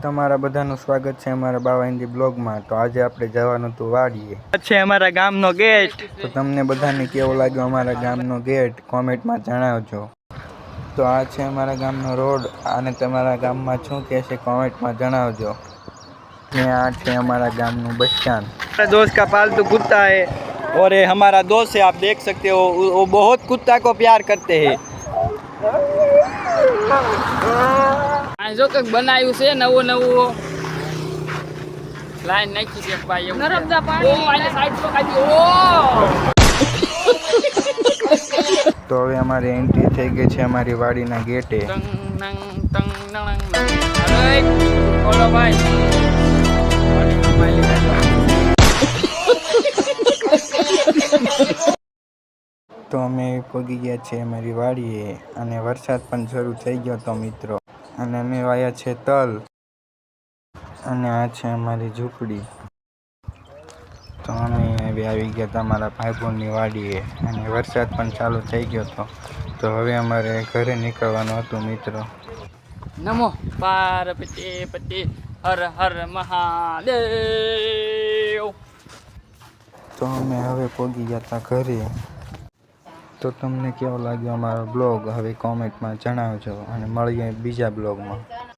તમારા બધાનું સ્વાગત છે અમારા બાવા હિન્દી બ્લોગમાં। તો આજે આપણે જવાનું હતું વાડીએ છે અમારા ગામનો ગેટ। તો તમને બધાને કેવો લાગ્યો અમારા ગામનો ગેટ કોમેન્ટમાં જણાવજો। તો આ છે અમારા ગામનો રોડ અને તમારા ગામમાં શું કહે છે કોમેન્ટમાં જણાવજો। ને આ છે हमारा गामનું बस स्टैंड। हमारा दोस्त का पालतू कुत्ता है और ये हमारा दोस्त है, आप देख सकते हो वो बहुत कुत्ता को प्यार करते हैं। जो कक बनायु से नवो नवो लाइन नाखी છે ભાઈ એવું નરમદા પાણી ઓ આને સાઈડ પર કાઢી ઓ તો હવે અમારી એન્ટ્રી થઈ ગઈ છે અમારી વાડીના ગેટે। ટંગ નંગ ટંગ નંગ અરે બોલો ભાઈ વાડીમાં માલી તો અમે પગી ગયા છે અમારી વાડીએ અને વરસાદ પણ શરૂ થઈ ગયો તો મિત્રો। અને અમે વાયા છે તલ અને આ છે અમારી ઝૂંપડી। તો અમે હવે આવી ગયા હતા અમારા ભાઈબંધની વાડીએ અને વરસાદ પણ ચાલુ થઈ ગયો હતો। તો હવે અમારે ઘરે નીકળવાનું હતું મિત્રો। નમો પાર્વતી પતિ હર હર મહાદેવ। તો અમે હવે પહોંચી ગયા હતા ઘરે। તો તમને કેવો લાગ્યો અમારો બ્લોગ હવે કોમેન્ટમાં જણાવજો અને મળીએ બીજા બ્લોગમાં।